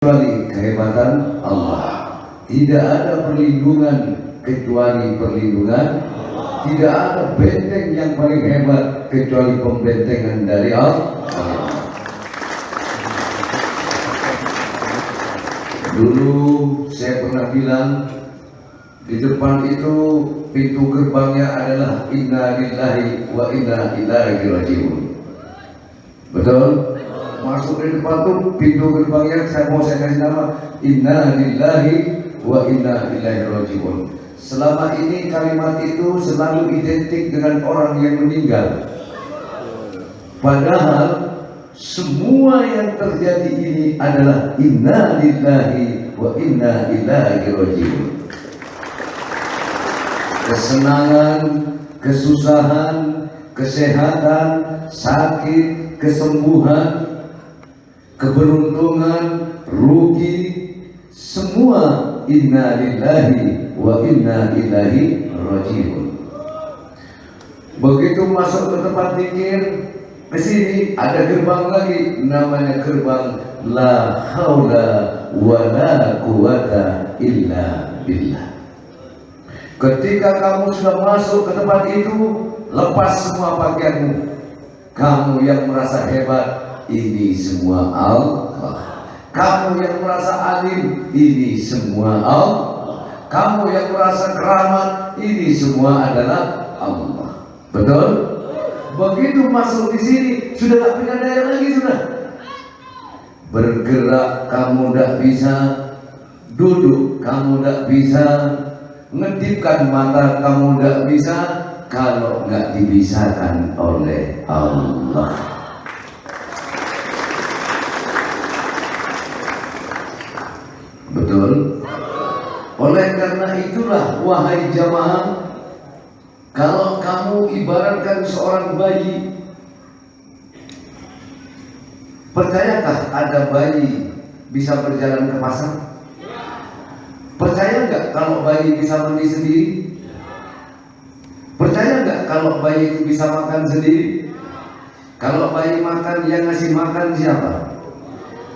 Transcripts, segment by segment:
kecuali kehebatan Allah. Tidak ada perlindungan kecuali perlindungan Allah. Tidak ada benteng yang paling hebat kecuali pembentengan dari Allah. Dulu saya pernah bilang, di depan itu pintu gerbangnya adalah inna lillahi wa inna ilaihi rajiun. Betul? Masuk di depan tuh pintu gerbangnya saya kasih nama inna lillahi wa inna ilaihi rajiun. Selama ini kalimat itu selalu identik dengan orang yang meninggal. Padahal semua yang terjadi ini adalah inna lillahi wa inna ilaihi rajiun. Kesenangan, kesusahan, kesehatan, sakit, kesembuhan, keberuntungan, rugi, semua inna lillahi wa inna ilaihi rajiun. Begitu masuk ke tempat zikir, ke sini ada gerbang lagi, namanya gerbang la haula wa la quwata illa billah. Ketika kamu sudah masuk ke tempat itu, lepas semua pakaianmu. Kamu yang merasa hebat, ini semua Allah. Kamu yang merasa alim, ini semua Allah. Kamu yang merasa keramat, ini semua adalah Allah. Betul? Begitu masuk di sini, sudah tak punya daya lagi sudah. Bergerak kamu tidak bisa, duduk kamu tidak bisa, ngedipkan mata kamu tidak bisa, kalau nggak dibisakan oleh Allah. Betul? Oleh karena itulah wahai jamaah, kalau kamu ibaratkan seorang bayi, percayakah ada bayi bisa berjalan ke pasar? Percaya nggak kalau bayi bisa mandi sendiri? Percaya nggak kalau bayi itu bisa makan sendiri? Kalau bayi makan, yang ngasih makan siapa?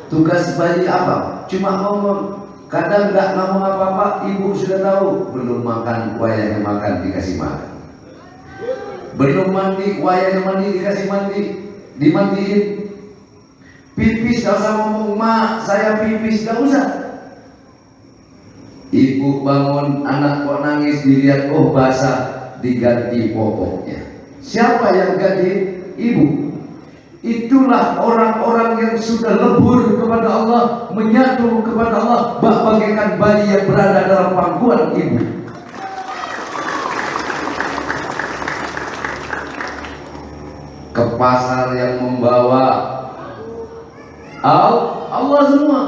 Tugas bayi apa? Cuma ngomong. Kadang nggak ngomong apa-apa, ibu sudah tahu. Belum makan, wayahnya makan, dikasih makan. Belum mandi, wayahnya mandi, dikasih mandi, dimandiin. Pipis, gak usah ngomong, mak saya pipis, gak usah. Ibu bangun, anak kok nangis, dilihat, oh basah, diganti popoknya. Siapa yang ganti? Ibu. Itulah orang-orang yang sudah lebur kepada Allah, menyatu kepada Allah, bagaikan bayi yang berada dalam pangkuan ibu. Ke pasar yang membawa Allah semua.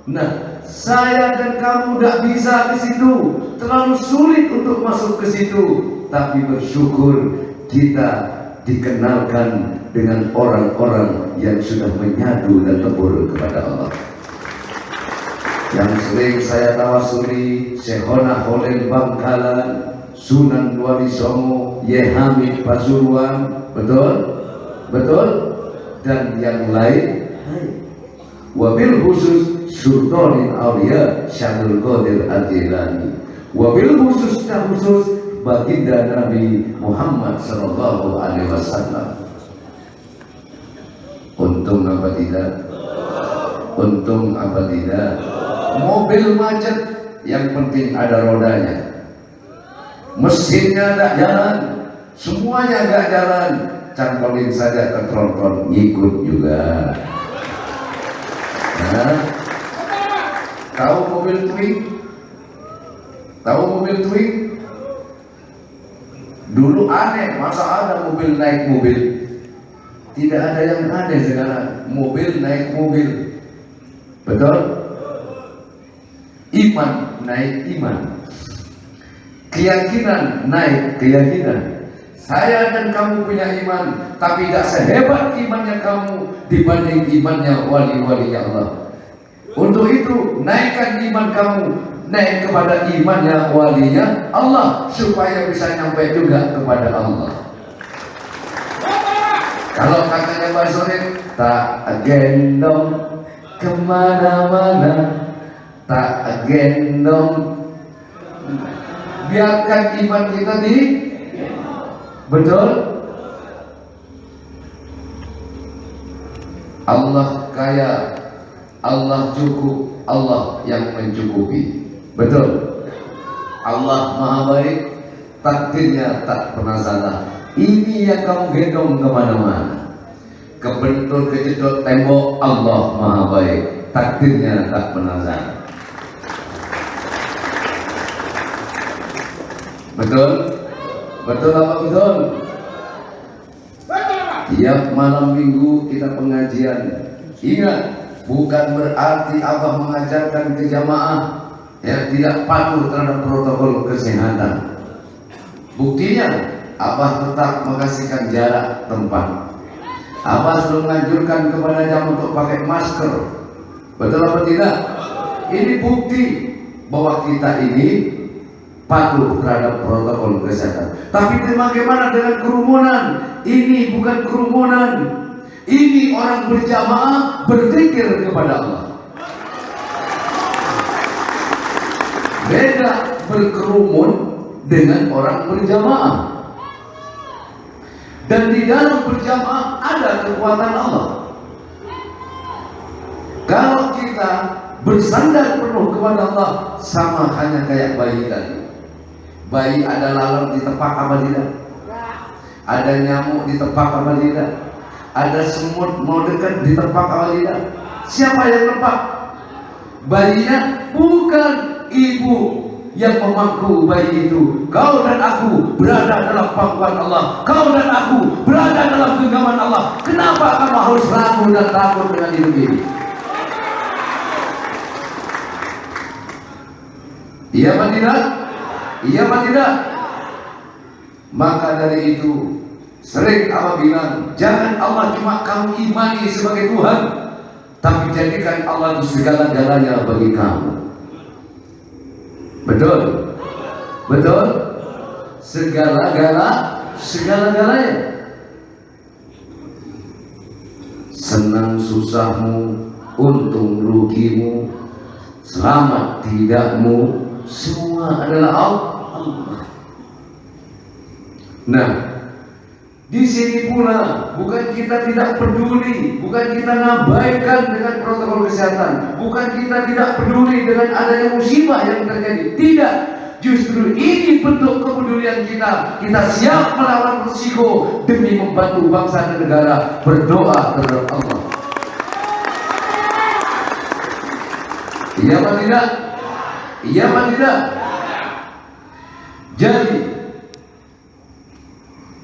Nah, saya dan kamu tidak bisa ke situ, terlalu sulit untuk masuk ke situ. Tapi bersyukur kita dikenalkan dengan orang-orang yang sudah menyatu dan lebur kepada Allah. Yang sering saya tawasuli, Syekhona Holil Bangkalan, Sunan Wali Songo, Ye Hamid Pasuruan, betul? Betul? Dan yang lain. Wabil khusus Sultanin Aulia Syaikhul Qadir Al-Jilani. Wabil khusus baginda Nabi Muhammad sallallahu alaihi wasallam. Untung apa tidak? Untung apa tidak? Mobil macet, yang penting ada rodanya. Mesinnya tidak jalan, semuanya tidak jalan, cangkolin saja ke tronton, ngikut juga. Nah, tahu mobil Twing? Tahu mobil Twing? Dulu aneh, masa ada mobil naik mobil? Tidak ada yang aneh sekarang, mobil naik mobil. Betul? Iman naik iman, keyakinan naik keyakinan. Saya dan kamu punya iman, tapi tidak sehebat imannya kamu dibanding imannya wali-wali Allah. Untuk itu naikkan iman kamu, naik kepada imannya walinya Allah, supaya bisa nyampe juga kepada Allah. Kalau katanya Mbak Sorin, tak gendong kemana-mana, tak gendong. Biarkan iman kita di, betul? Allah kaya, Allah cukup, Allah yang mencukupi, betul? Allah maha baik, takdirnya tak pernah salah. Ini yang kamu gendong kemana-mana. Kebentur kejedot tembok, Allah maha baik, takdirnya tak pernah salah. Betul? Betul apa betul? Tiap malam minggu kita pengajian. Ingat, bukan berarti Abah mengajarkan ke jamaah yang tidak patuh terhadap protokol kesehatan. Buktinya, Abah tetap mengasihkan jarak tempat. Abah selalu menganjurkan kepada jamaah untuk pakai masker. Betul apa tidak? Ini bukti bahwa kita ini patuh terhadap protokol kesehatan. Tapi bagaimana dengan kerumunan? Ini bukan kerumunan. Ini orang berjamaah berzikir kepada Allah. Beda berkerumun dengan orang berjamaah. Dan di dalam berjamaah ada kekuatan Allah. Kalau kita bersandar penuh kepada Allah, sama hanya kayak bayi tadi. Bayi ada lalat di tepak apa tidak? Ada nyamuk di tepak apa tidak? Ada semut mau dekat di tepak apa tidak? Siapa yang tepak? Bayinya? Bukan, ibu yang memangku bayi itu. Kau dan aku berada dalam pangkuan Allah. Kau dan aku berada dalam genggaman Allah. Kenapa kamu harus ragu dan takut dengan hidup ini? Iya apa tidak? Iya apa tidak? Maka dari itu sering Allah bilang, jangan Allah cuma kamu imani sebagai Tuhan, tapi jadikan Allah itu segala-galanya bagi kamu. Betul? Betul? Segala-galanya. Senang susahmu, untung rugimu, selamat tidakmu, semua adalah Allah. Nah, di sini pula bukan kita tidak peduli, bukan kita ngabaikan dengan protokol kesehatan, bukan kita tidak peduli dengan adanya musibah yang terjadi. Tidak, justru ini bentuk kepedulian kita. Kita siap melawan risiko demi membantu bangsa dan negara. Berdoa terhadap Allah. Iya apa tidak? Iya apa tidak? Jadi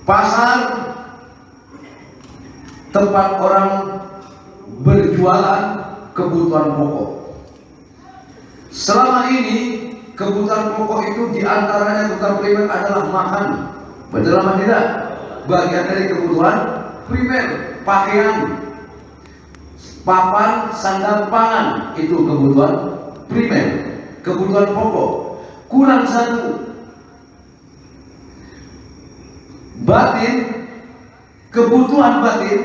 pasar, tempat orang berjualan kebutuhan pokok. Selama ini kebutuhan pokok itu diantaranya kebutuhan primer adalah makan. Betul apa tidak? Bagian dari kebutuhan primer, pakaian, papan, sandang, pangan, itu kebutuhan primer, kebutuhan pokok. Kurang satu, batin, kebutuhan batin,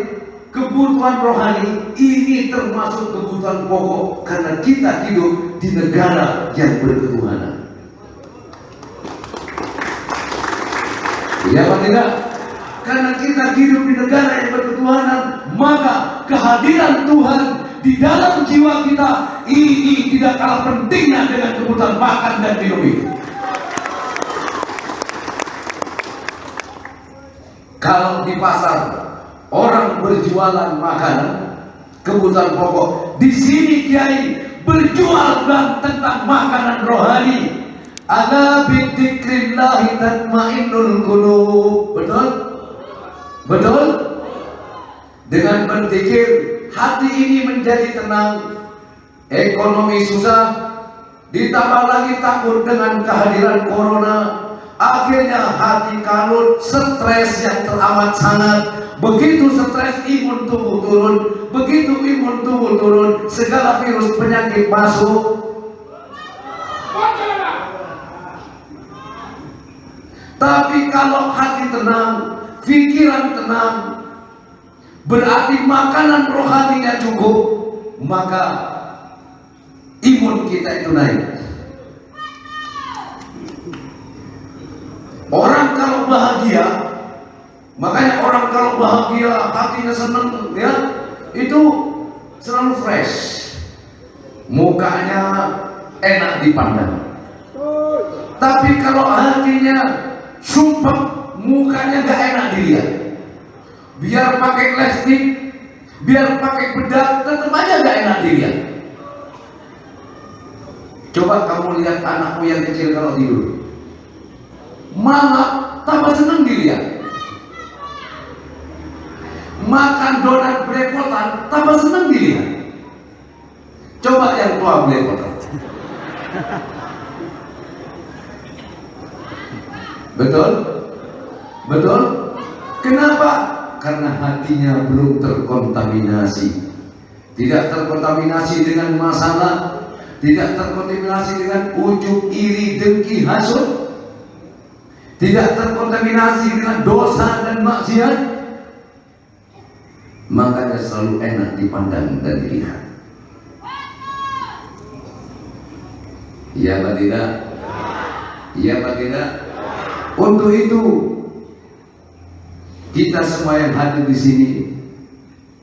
kebutuhan rohani. Ini termasuk kebutuhan pokok karena kita hidup di negara yang berketuhanan. Iya apa tidak? Karena kita hidup di negara yang berketuhanan, maka kehadiran Tuhan di dalam jiwa kita ini tidak kalah pentingnya dengan kebutuhan makan dan minum itu. Kalau di pasar orang berjualan makanan, kebutuhan pokok, di sini Kiai berjual tentang makanan rohani. Ala bidzikrillah tatmainnul qulub. Betul? Betul? Dengan berzikir hati ini menjadi tenang. Ekonomi susah, ditambah lagi takut dengan kehadiran corona, akhirnya hati kalut, stres yang teramat sangat. Begitu stres, imun tubuh turun. Begitu imun tubuh turun, segala virus penyakit masuk. Tapi kalau hati tenang, pikiran tenang, berarti makanan rohaninya cukup. maka imun kita itu naik. Orang kalau bahagia, makanya orang kalau bahagia, hatinya senang, ya, itu selalu fresh, mukanya enak dipandang. Tapi kalau hatinya sumpah, mukanya gak enak dilihat. Biar pakai plastik, biar pakai bedak, tetap aja gak enak dilihat. Coba kamu lihat anakmu yang kecil kalau tidur, malah tambah senang dilihat. Makan donat belepotan, tambah senang dilihat. Coba yang tua belepotan. Betul? Betul? Kenapa? Karena hatinya belum terkontaminasi. Tidak terkontaminasi dengan masalah, tidak terkontaminasi dengan ujub, iri, dengki, hasud, tidak terkontaminasi dengan dosa dan maksiat. Makanya selalu enak dipandang dan dilihat. Iya apa tidak? Iya apa tidak? Untuk itu kita semua yang hadir di sini,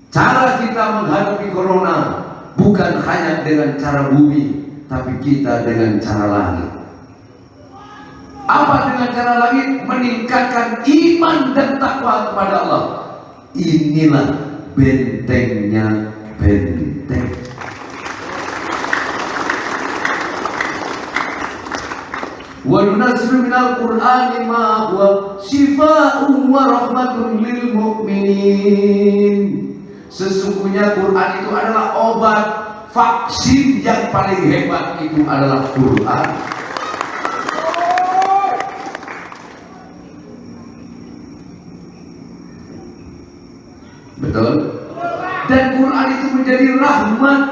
cara kita menghadapi corona bukan hanya dengan cara bumi, tapi kita dengan cara langit. Apa dengan cara langit? Meningkatkan iman dan takwa kepada Allah. Inilah bentengnya benteng. Wa nunazzilu minal Qur'ani ma huwa shifaa'un wa rahmatun lil mu'minin. Sesungguhnya Quran itu adalah obat, vaksin yang paling hebat itu adalah Quran. Betul? Dan Quran itu menjadi rahmat,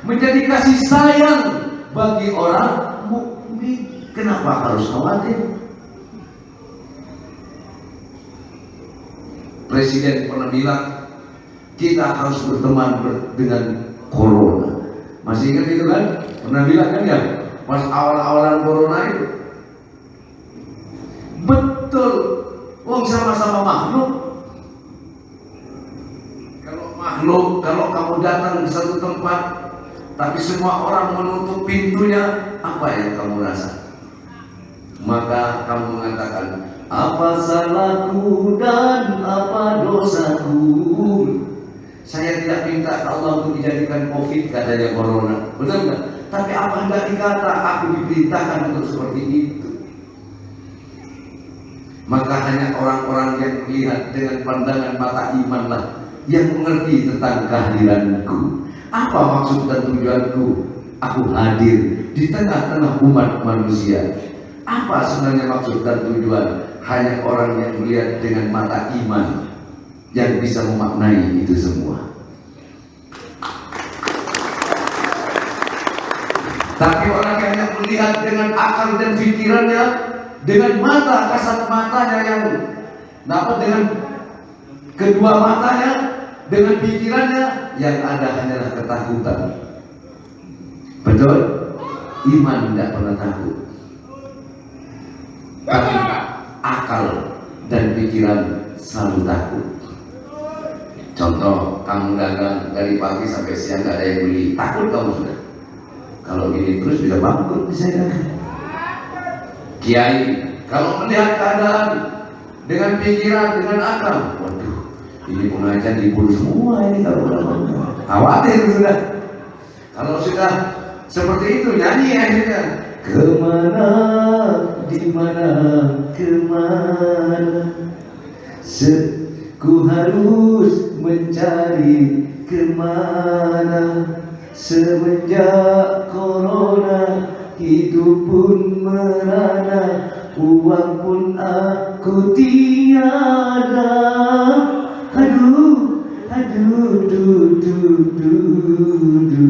menjadi kasih sayang bagi orang mukmin. Kenapa harus khawatir? Presiden pernah bilang kita harus berteman dengan corona. Masih ingat itu kan? Pernah bilang kan ya? Pas awal-awalan corona itu. Betul. Wong sama-sama makhluk. Kalau kamu datang ke satu tempat, tapi semua orang menutup pintunya, apa yang kamu rasa? Maka kamu mengatakan, apa salahku dan apa dosaku? Saya tidak minta Allah untuk dijadikan COVID, katanya corona. Betul nggak? Tapi apa hendak dikata? Aku diperintahkan untuk seperti itu. Maka hanya orang-orang yang melihat dengan pandangan mata imanlah yang mengerti tentang kehadiranku. Apa maksud dan tujuanku? Aku hadir di tengah-tengah umat manusia. Apa sebenarnya maksud dan tujuan? Hanya orang yang melihat dengan mata iman yang bisa memaknai itu semua. Tapi orang yang melihat dengan akal dan pikirannya, dengan mata kasat matanya yang dapat, dengan kedua matanya, dengan pikirannya, yang ada hanyalah ketakutan. Betul? Iman tidak pernah takut. Tapi akal dan pikiran selalu takut. Contoh, kamu dagang dari pagi sampai siang gak ada yang beli, takut kamu sudah. Kalau gini terus bisa bangkrut bisa dagang. Kiai, kalau melihat keadaan dengan pikiran, dengan akal, waduh, ini pengajian diburu semua ini kalau khawatir sudah. Kalau sudah seperti itu nyanyi akhirnya. Kemana, dimana, kemana, ku harus mencari kemana. Semenjak corona hidup pun merana, uang pun aku tiada. Aduh, aduh, du, du, du, du.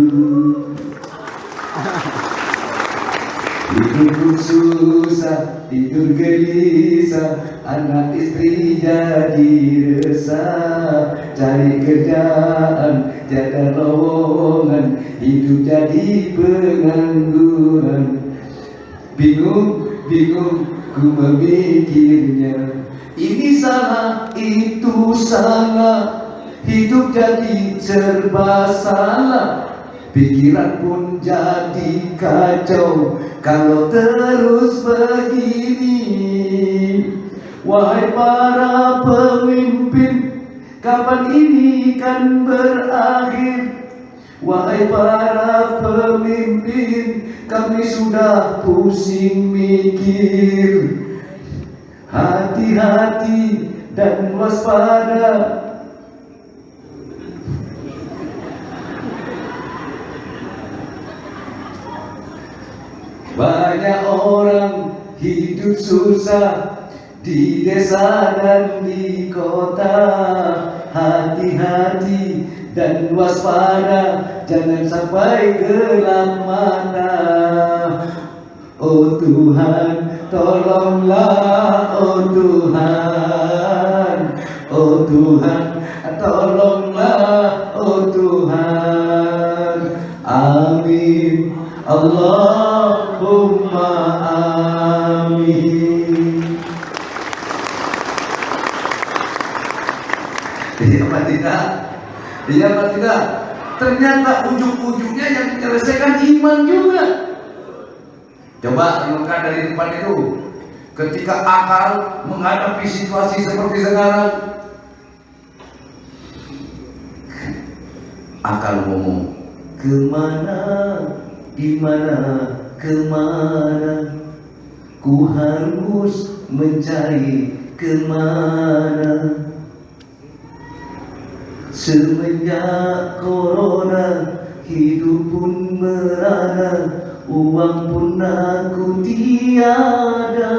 Hidup susah, tidur gelisah, anak istri jadi resah, cari kerjaan, jaga lowongan, hidup jadi pengangguran. Bingung, bingung ku memikirnya, ini salah, itu salah, hidup jadi serba salah. Pikiran pun jadi kacau kalau terus begini. Wahai para pemimpin, kapan ini kan berakhir? Wahai para pemimpin, kami sudah pusing mikir. Hati-hati dan waspada. Banyak orang hidup susah di desa dan di kota. Hati-hati dan waspada, jangan sampai gelap mata. Oh Tuhan, tolonglah, oh Tuhan, oh Tuhan, tolonglah, oh Tuhan. Amin, Allahumma amin. Iya apa tidak? Iya apa tidak? Ternyata ujung-ujungnya yang menyelesaikan iman juga. Coba renungkan dari depan itu. Ketika akal menghadapi situasi seperti sekarang, akal ngomong, kemana, dimana, kemana, ku harus mencari kemana. Semenjak corona, hidup pun merana, uang pun aku tiada.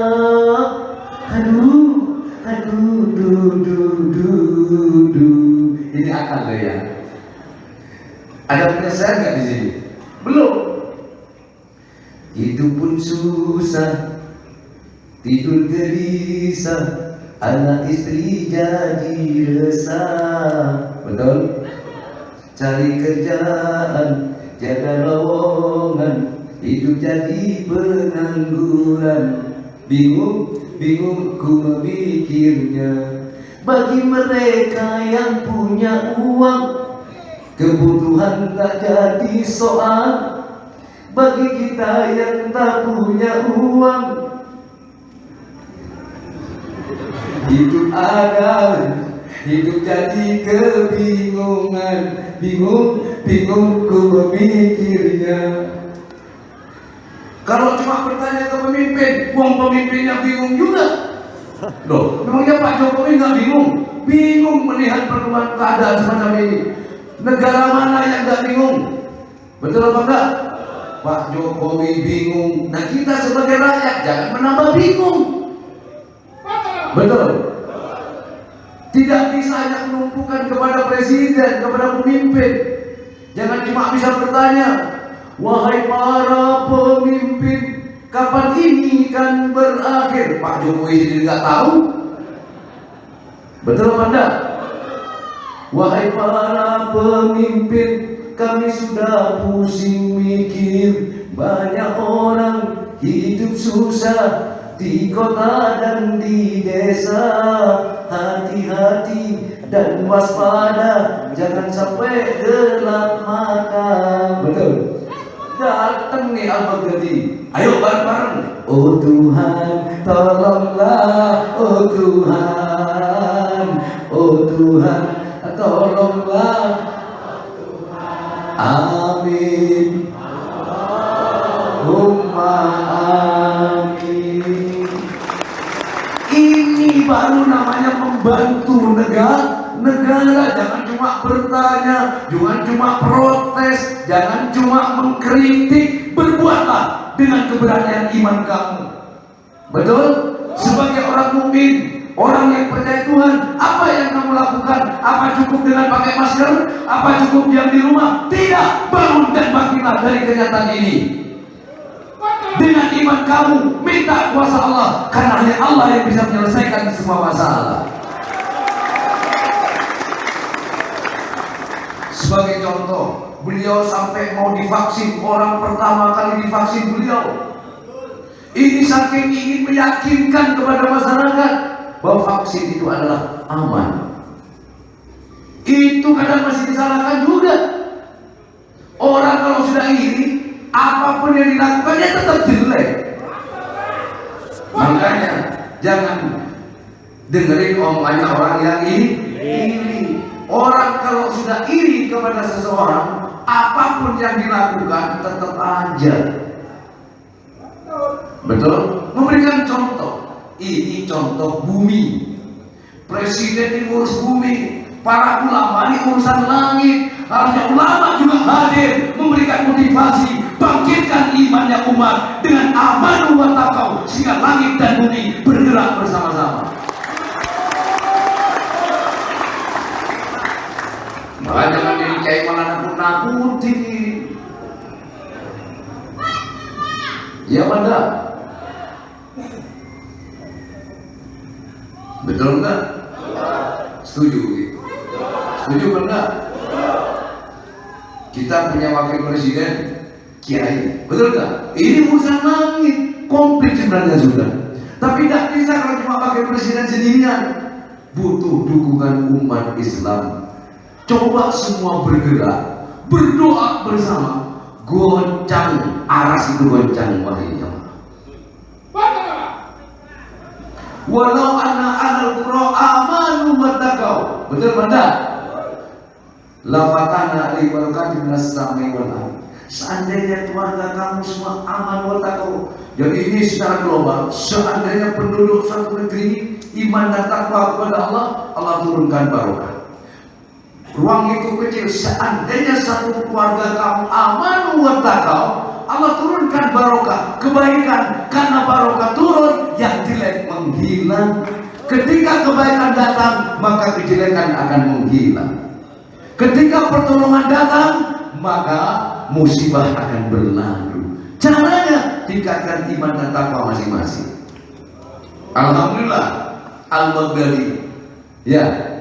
Aduh, aduh, Ini akal loh ya. Ada penyelesaian nggak di sini? Belum. Hidup pun susah, tidur gelisah, anak istri jadi resah. Betul? Cari kerjaan, jaga lowongan, hidup jadi pengangguran. Bingung, bingung ku memikirnya. Bagi mereka yang punya uang, kebutuhan tak jadi soal. Bagi kita yang tak punya uang, hidup ada, hidup jadi kebingungan. Bingung, bingung ku memikirnya. Kalau cuma bertanya ke pemimpin, wong pemimpinnya bingung juga. Loh, memangnya Pak Jokowi nggak bingung? Bingung melihat perkembangan keadaan semacam ini. Negara mana yang nggak bingung? Betul apa enggak? Pak Jokowi bingung. Nah kita sebagai rakyat jangan menambah bingung. Betul. Tidak bisa hanya menumpukan kepada presiden, kepada pemimpin. Jangan cuma bisa bertanya, wahai para pemimpin, kapan ini kan berakhir? Pak Jokowi sendiri nggak tahu. Betul apa enggak? Wahai para pemimpin, kami sudah pusing mikir. Banyak orang hidup susah di kota dan di desa. Hati-hati dan waspada, jangan sampai gelap mata. Betul. Datang nih Al-Baghdadi. Ayo bareng-bareng. Oh Tuhan, tolonglah, oh Tuhan, oh Tuhan, tolonglah. Amin. Allahumma amin. Ini baru namanya membantu negara. Jangan cuma bertanya, jangan cuma protes, jangan cuma mengkritik. Berbuatlah dengan keberanian iman kamu. Betul? Sebagai orang mukmin, orang yang percaya Tuhan, apa yang kamu lakukan? Apa cukup dengan pakai masker? Apa cukup diam di rumah? Tidak, bangun dan bangkitlah dari kenyataan ini. Dengan iman kamu minta kuasa Allah, karena hanya Allah yang bisa menyelesaikan semua masalah. Sebagai contoh, beliau sampai mau divaksin, orang pertama kali divaksin beliau. Ini saking ingin meyakinkan kepada masyarakat bahwa vaksin itu adalah aman. Itu kadang masih disalahkan juga. Orang kalau sudah iri, apapun yang dilakukannya tetap jelek. Makanya jangan dengerin omongannya orang yang iri. Orang kalau sudah iri kepada seseorang, apapun yang dilakukan tetap aja. Betul? Memberikan contoh. Ini contoh bumi. Presiden ini urus bumi, para ulama ini urusan langit. Harusnya ulama juga hadir, memberikan motivasi, bangkitkan imannya umat dengan amanu wa taqwa, sehingga langit dan bumi bergerak bersama-sama. Maka jangan jadi kiai malah nakut-nakuti. Ya pada, betul enggak? Setuju? Setuju enggak? Kita punya wakil presiden kiai, betul enggak? Ini urusan langit, komplit sebenarnya sudah. Tapi tidak bisa kalau cuma wakil presiden sendirian. Butuh dukungan umat Islam. Coba semua bergerak, berdoa bersama, goncang aras itu, goncang wahai jamaah. Walau anal qura amanu wattaqau. Betul mana? Lafatana alaihi barakatin minas samai wal ardh. Seandainya keluarga kamu semua aman wattaqau. Jadi ini secara global, seandainya penduduk suatu negeri iman dan takwa kepada Allah, Allah turunkan barokah. Ruang itu kecil, seandainya satu keluarga kamu aman wattaqau, Allah turunkan barokah, kebaikan. Karena barokah turun, yang jelek menghilang. Ketika kebaikan datang, maka kejelekan akan menghilang. Ketika pertolongan datang, maka musibah akan berlalu. Caranya tingkatkan iman dan takwa masing-masing. Alhamdulillah, Al-Baghdadi, ya,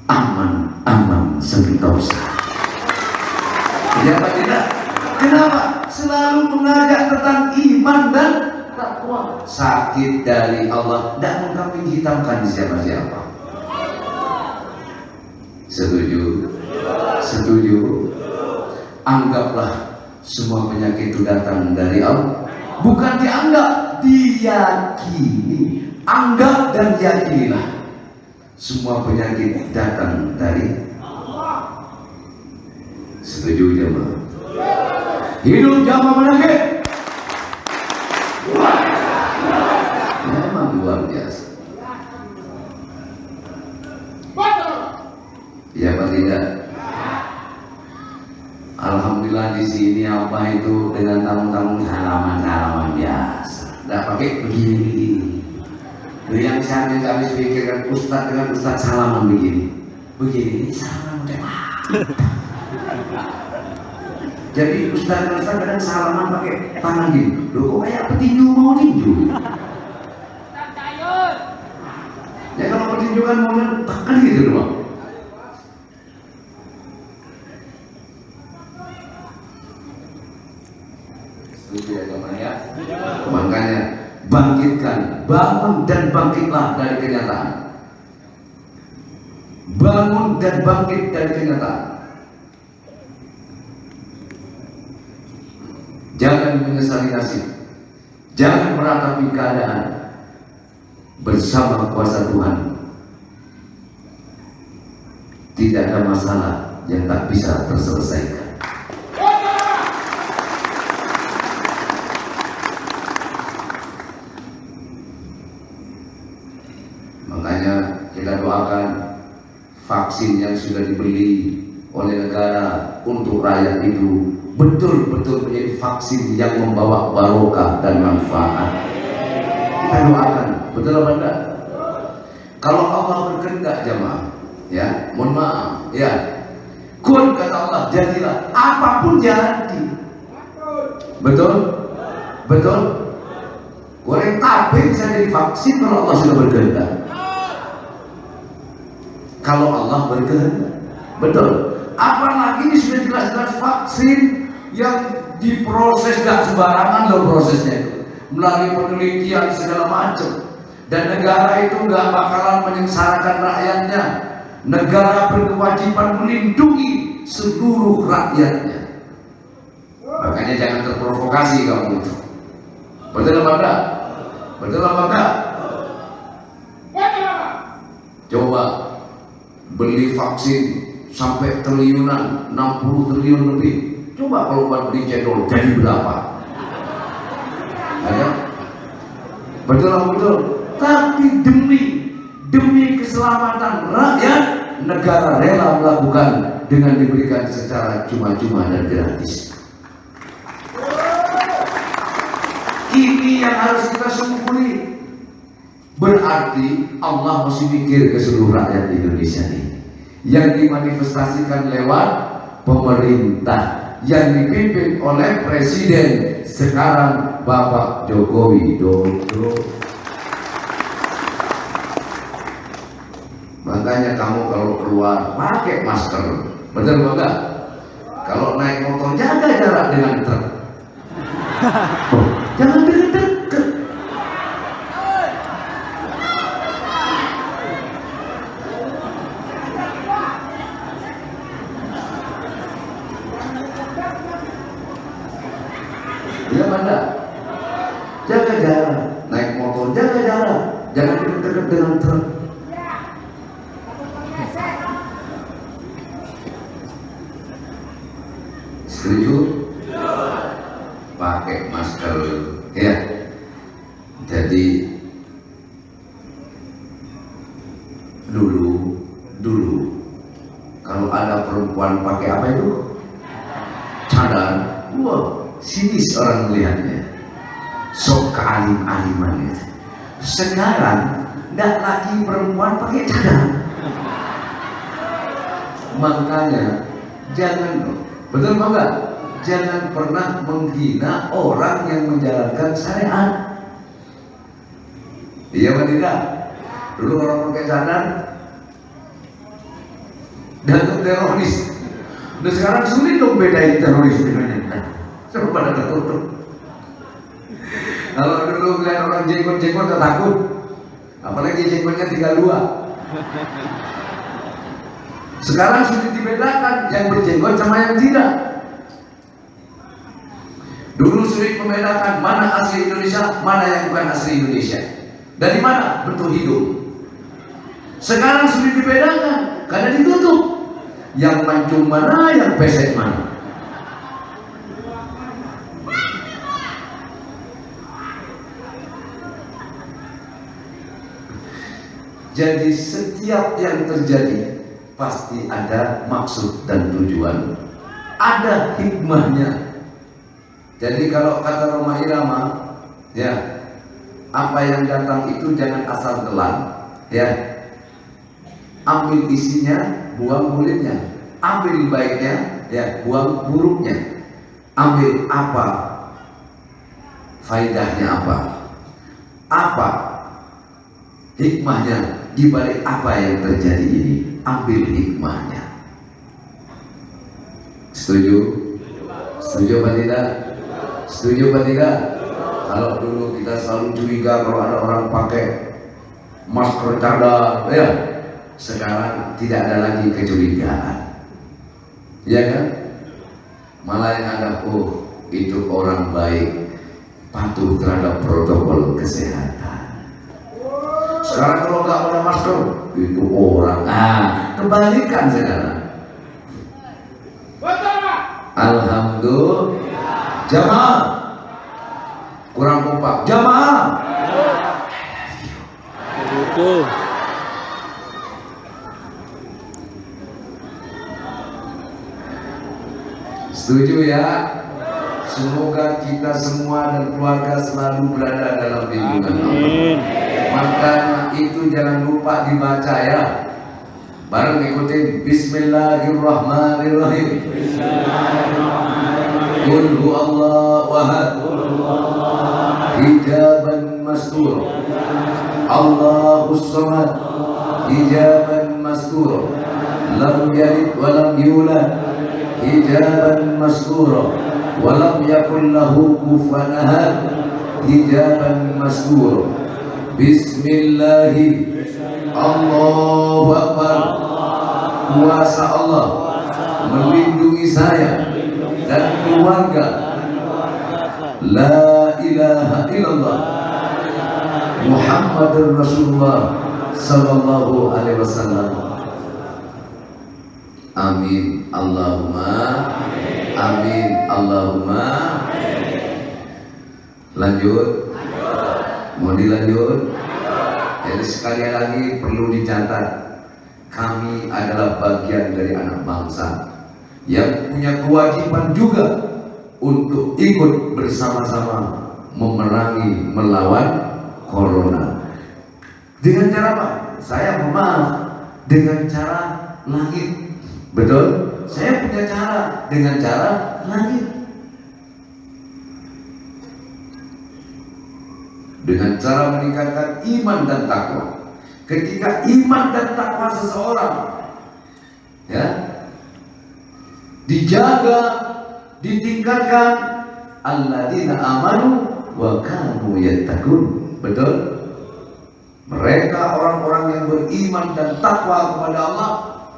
aman sentosa. Ya apa tidak? Kenapa? Selalu mengajak tentang iman dan takwa. Sakit dari Allah, tidak mengkambing hitamkan siapa-siapa. Setuju? Setuju? Anggaplah semua penyakit itu datang dari Allah. Bukan dianggap, diyakini. Anggap dan yakinilah. Semua penyakit datang dari Allah. Setuju jemaah? Hidup jamaah penyakit. Memang luar biasa. Ya apa tidak? Alhamdulillah di sini apa itu dengan tamu-tamu salaman biasa. Tidak pakai begini. Yang saya kami pikirkan ustaz dengan ustaz salaman begini salaman jadi ustaz kadang salaman pakai tangan gini. Loh kok kayak petinju mau tinju? Ya kalau petinju kan mau tekan gitu doang. Makanya bangkitkan, bangun dan bangkitlah dari kenyataan. Bangun dan bangkit dari kenyataan. Jangan menyesali nasib. Jangan meratapi keadaan. Bersama kuasa Tuhan, tidak ada masalah yang tak bisa terselesaikan. Makanya kita doakan vaksin yang sudah dibeli oleh negara untuk rakyat itu betul-betul menjadi vaksin yang membawa barokah dan manfaat. Kita doakan, betul apa enggak? Kalau Allah berkehendak jemaah, ya, mohon maaf, ya, kun kata Allah jadilah, apapun jadi. Betul? Betul? Goreng tape bisa jadi vaksin kalau Allah sudah berkehendak. Kalau Allah berkehendak. Betul? Apalagi ini sudah jelas-jelas vaksin yang diproses gak sembarangan loh prosesnya itu, melalui penelitian segala macam. Dan negara itu gak bakalan menyengsarakan rakyatnya. Negara berkewajiban melindungi seluruh rakyatnya. Makanya jangan terprovokasi kamu itu. Betul apa enggak? Betul apa enggak? Coba beli vaksin sampai triliunan, 60 triliun lebih. Coba kalau buat beli cendol jadi berapa? Ada? Betul apa betul? Tapi demi keselamatan rakyat, negara rela melakukan dengan diberikan secara cuma-cuma dan gratis. Ini yang harus kita syukuri. Berarti Allah masih mikir ke seluruh rakyat Indonesia ini, yang dimanifestasikan lewat pemerintah yang dipimpin oleh Presiden sekarang Bapak Joko Widodo. Makanya kamu kalau keluar pakai masker, betul enggak? Kalau naik motor jaga jarak dengan truk. Oh, jangan deket-deket. Iya mana? Jaga jarak, naik motor jaga jarak, jangan deket-deket dengan truk. Setuju? Pakai masker, ya. Jadi dulu kalau ada perempuan pakai apa itu? Cadar. Wah, sinis orang melihatnya. Sok kealim-aliman itu. Sekarang tidak lagi perempuan pakai cadar. Makanya jangan, betul apa enggak? Jangan pernah menghina orang yang menjalankan syariat. Iya atau tidak? Dulu orang pakai cadar dan teroris. Nah sekarang sulit dong bedain teroris dengan yang lain. Semua pada tertutup. Kalau dulu melihat orang jenggot-jenggot tak takut, apalagi jenggotnya 32. Sekarang sulit dibedakan yang berjenggot sama yang tidak. Dulu sulit membedakan mana asli Indonesia, mana yang bukan asli Indonesia. Dari mana bentuk hidup. Sekarang sulit dibedakan karena ditutup. Yang mancung mana, yang pesek mana. Jadi setiap yang terjadi pasti ada maksud dan tujuan, ada hikmahnya. Jadi kalau kata Roma Irama, ya, apa yang datang itu jangan asal telan, ya. Ambil isinya, buang kulitnya. Ambil baiknya, ya, buang buruknya. Ambil apa faedahnya, apa hikmahnya di balik apa yang terjadi ini. Ambil hikmahnya. Setuju? Setuju apa tidak? Setuju apa tidak? Kalau dulu kita selalu curiga kalau ada orang pakai masker cadar, ya. Sekarang tidak ada lagi kecurigaan. Ya kan? Malah yang ada, oh itu orang baik, patuh terhadap protokol kesehatan. Sekarang kalau nggak ada masker, itu orang. Kebalikan sekarang. Alhamdulillah. Jamaah. Kurang kompak. Jamaah. Betul. Setuju ya? Semoga kita semua dan keluarga selalu berada dalam lindungan Allah. Makanya itu jangan lupa dibaca ya. Bareng ikutin Bismillahirrahmanirrahim. Bismillahirrahmanirrahim. Qul huwallahu ahad. Hijaban mastur. Allahus samad. Hijaban mastur. Lam yalid wa lam yulad. Hijaban mastur. Wa lam yakul lahu kufuwan ahad. Hijaban mastur. Bismillahi. Allahu Akbar. Kuasa Allah melindungi saya dan keluarga. La ilaha illallah Muhammadur Rasulullah sallallahu alaihi wasallam. Amin Allahumma amin Allahumma. Lanjut. Mau dilanjut? Jadi sekali lagi perlu dicatat, kami adalah bagian dari anak bangsa yang punya kewajiban juga untuk ikut bersama-sama memerangi, melawan corona. Dengan cara apa? Saya maaf, dengan cara langit. Betul? Saya punya cara, dengan cara langit. Dengan cara meningkatkan iman dan takwa. Ketika iman dan takwa seseorang ya dijaga, ditingkatkan, alladzina amanu wa kanu yattaqun. Betul? Mereka orang-orang yang beriman dan takwa kepada Allah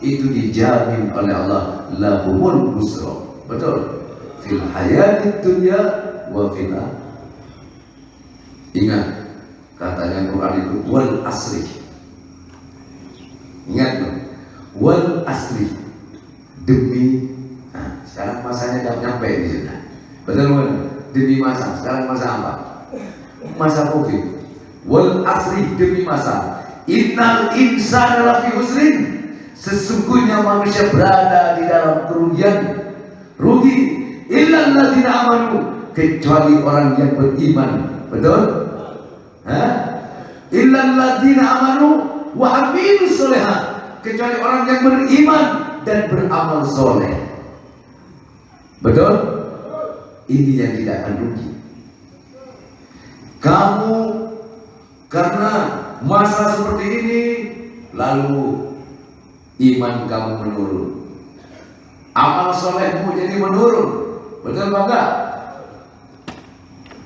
itu dijamin oleh Allah lahumul busra. Betul? Fil hayatid dunya wa fil akhirah. Ingat, katanya Quran itu wal asri. Ingat loh, wal asri, demi. Nah, sekarang masanya sudah nyampe di sana. Betul kan? Demi masa. Sekarang masa apa? Masa Covid. Wal asri, demi masa. Innal insana lafi husrin. Sesungguhnya manusia berada di dalam kerugian, rugi. Illal ladzina amanu, kecuali orang yang beriman. Betul? Illal ladzina amanu wa amilus sholihat, kecuali orang yang beriman dan beramal soleh. Betul? Ini yang tidak akan rugi. Kamu karena masa seperti ini lalu iman kamu menurun, amal solehmu jadi menurun. Betul apa enggak?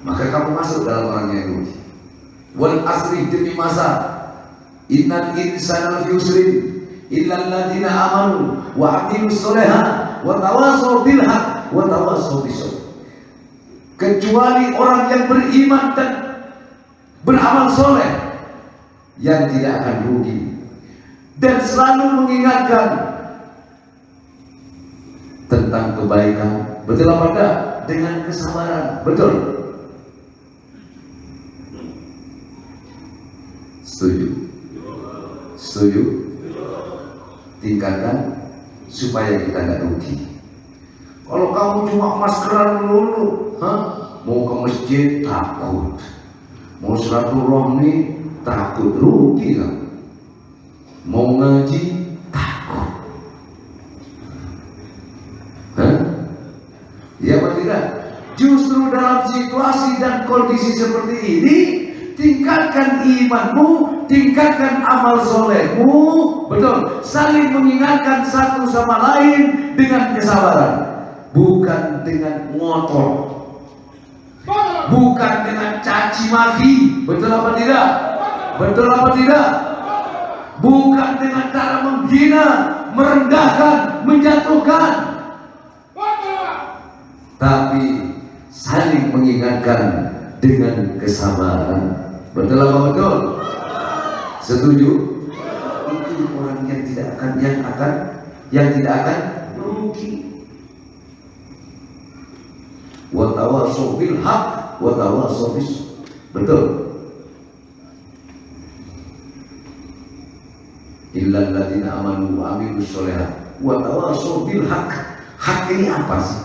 Maka kamu masuk dalam orang yang rugi. Wal asri, demi masa. Innal insana lafi husrin illal ladzina amanu wa aqimus sholihat wa tawassaw bil haqq wa tawassaw bis sabr. Kecuali orang yang beriman dan beramal soleh yang tidak akan rugi dan selalu mengingatkan tentang kebaikan. Betul apa enggak? Dengan kesabaran. Betul? Setuju? Setuju? Tingkatkan supaya kita nggak rugi. Kalau kamu cuma maskeran dulu, mau ke masjid takut, mau silaturahmi takut, rugi kan? Mau ngaji takut, ya apa tidak? Justru dalam situasi dan kondisi seperti ini, tingkatkan imanmu, tingkatkan amal solehmu. Betul, saling mengingatkan satu sama lain dengan kesabaran, bukan dengan ngotot, bukan dengan caci maki. Betul apa tidak? Betul apa tidak? Bukan dengan cara menghina, merendahkan, menjatuhkan, tapi saling mengingatkan dengan kesabaran. Betul apa betul? Setuju? Itu orang yang tidak akan rugi. Wa tawassaw bil haqq wa tawassaw bis sabr. Betul? Illal ladzina amanu wa amilus sholihat wa tawassaw bil haqq. Hak ini apa sih?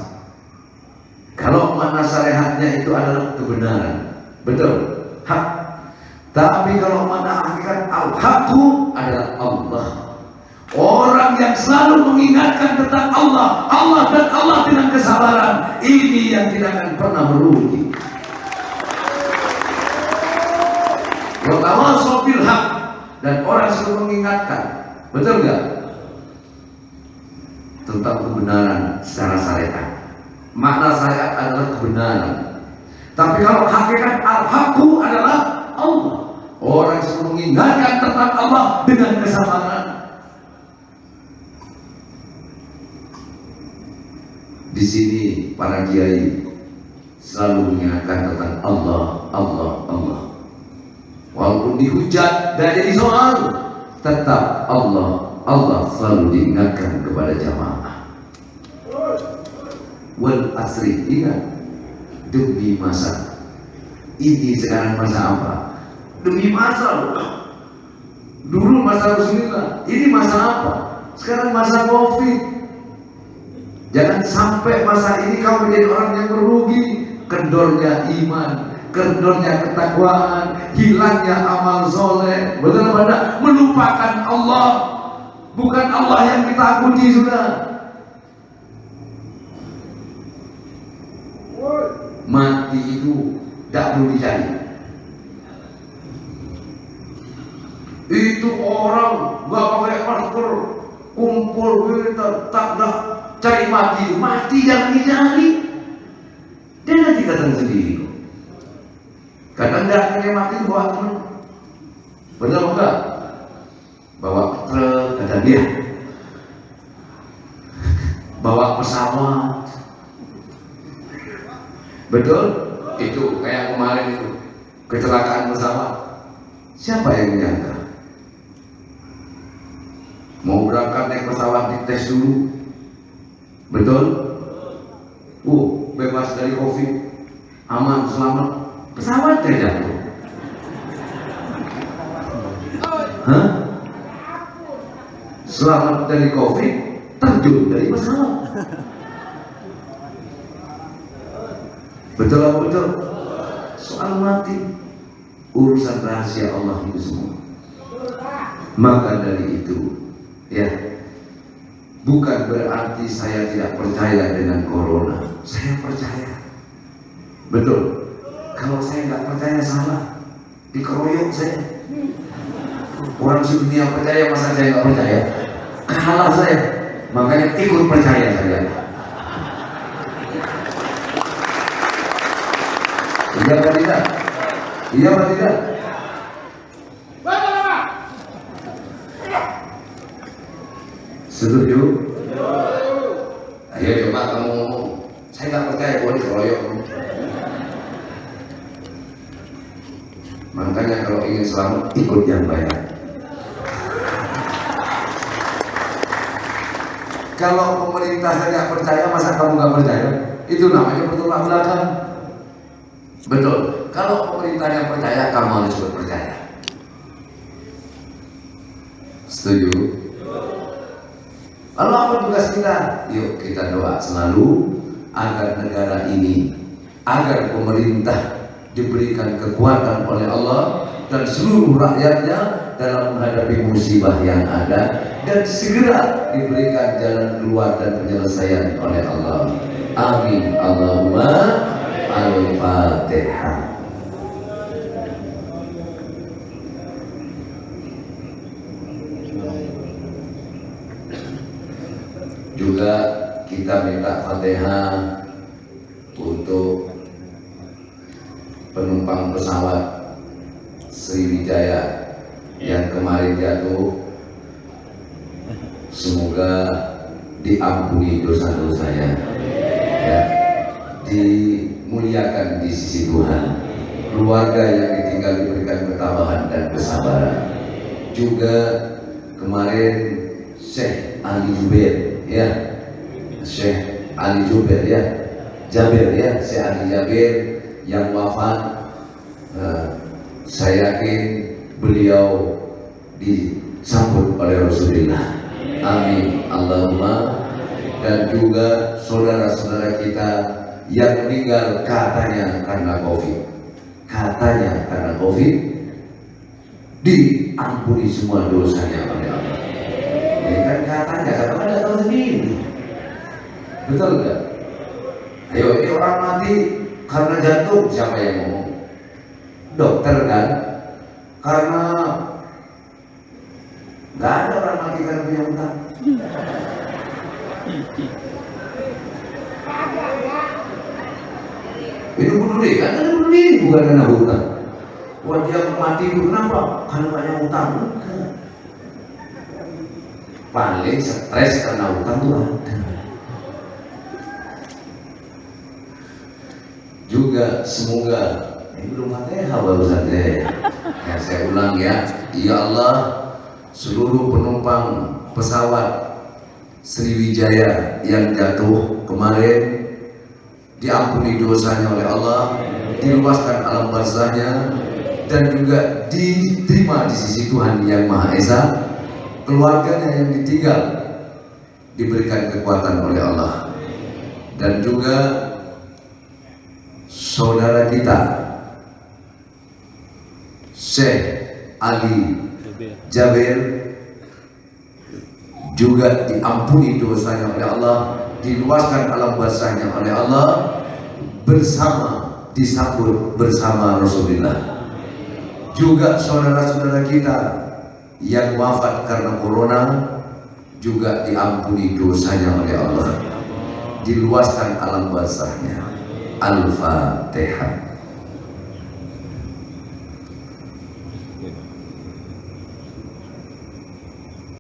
Kalau makna syariatnya itu adalah kebenaran, betul, hak. Tapi kalau makna hakikat al-haqqu adalah Allah. Orang yang selalu mengingatkan tentang Allah, Allah dan Allah dengan kesabaran, ini yang tidak akan pernah merugi. Watawasaw bil haq, dan orang selalu mengingatkan, betul nggak? Tentang kebenaran secara syariat. Makna syariat adalah kebenaran. Tapi kalau hakikat al-haqqu adalah Allah. Orang selalu mengingatkan tentang Allah dengan kesabaran. Di sini para kiai selalu mengingatkan tentang Allah, Allah, Allah. Walaupun dihujat dan jadi soal, tetap Allah, Allah selalu diingatkan kepada jamaah. Wal asri, ingat, demi masa. Ini sekarang masa apa? Demi masa loh. Dulu masa Rasulullah, ini masa apa? Sekarang masa Covid. Jangan sampai masa ini kamu menjadi orang yang merugi. Kendornya iman, kendornya ketakwaan, hilangnya amal soleh, benar-benar melupakan Allah. Bukan Allah yang kita puji sudah. Mati itu tidak perlu dicari. Itu orang gak pakai masker, kumpul kita tak dah cari mati, mati jangan dicari. Dia nanti datang sendiri. Kadang tidak kena mati bawa truk, benar enggak? Bawa truk, kata dia. Bawa pesawat, betul? Itu kayak kemarin itu kecelakaan pesawat. Siapa yang menyangka? Mau berangkat naik pesawat dites dulu, betul? Bebas dari COVID, aman, selamat, pesawatnya jatuh. Hah? Selamat dari COVID, terjun dari pesawat. Betul apa betul? Soal mati urusan rahasia Allah itu semua. Maka dari itu, ya, bukan berarti saya tidak percaya dengan corona. Saya percaya. Betul. Kalau saya nggak percaya salah, dikeroyok saya. Orang sedunia percaya, masa saya nggak percaya? Kalah saya. Makanya ikut percaya saya. Iya apa tidak? Iya apa tidak? Setuju? Ayo coba kamu ngomong. Saya nggak percaya boleh keroyok. Makanya kalau ingin selamat ikut yang bayar. Kalau pemerintah saya nggak percaya, masa kamu nggak percaya? Itu namanya bertolak belakang. Betul. Kalau pemerintahnya percaya, kamu harus percaya. Setuju? Lalu apa tugas kita? Yuk kita doa selalu agar negara ini, agar pemerintah diberikan kekuatan oleh Allah dan seluruh rakyatnya dalam menghadapi musibah yang ada, dan segera diberikan jalan keluar dan penyelesaian oleh Allah. Amin. Allahumma al-Fatihah. Juga kita minta Fatihah untuk penumpang pesawat Sriwijaya yang kemarin jatuh. Semoga diampuni dosa-dosanya, ya, dimuliakan di sisi Tuhan. Keluarga yang ditinggal diberikan ketabahan dan kesabaran. Juga kemarin Syekh Ali Jubair, ya, Syekh Ali Jubair, ya, Jabir, ya, Syekh Ali Jabir yang wafat. Saya yakin beliau disambut oleh Rasulullah. Amin. Allahumma. Dan juga saudara-saudara kita yang meninggal katanya karena COVID, diampuni semua dosanya oleh Allah. Ya, tanya, karena nggak tahu sendiri. Betul nggak? Ayo, ini orang mati karena jantung, siapa yang ngomong? Dokter kan? Karena nggak ada orang mati karena punya utang. Itu bunuh diri, kan bunuh diri bukan karena hutang. Wah, dia mati itu kenapa? Karena banyak hutang. Paling stres karena hutang tuh ada. Juga semoga ini belum Fatihah barusan deh. Ya, saya ulang ya. Ya Allah, seluruh penumpang pesawat Sriwijaya yang jatuh kemarin diampuni dosanya oleh Allah, diluaskan alam barzahnya, dan juga diterima di sisi Tuhan Yang Maha Esa. Keluarganya yang ditinggal diberikan kekuatan oleh Allah, dan juga saudara kita Syekh Ali Jabir juga diampuni dosanya oleh Allah, diluaskan alam barzahnya oleh Allah, bersama disambut bersama Rasulullah. Juga saudara-saudara kita yang wafat karena corona juga diampuni dosanya oleh Allah, diluaskan alam barzahnya. Al-Fatihah.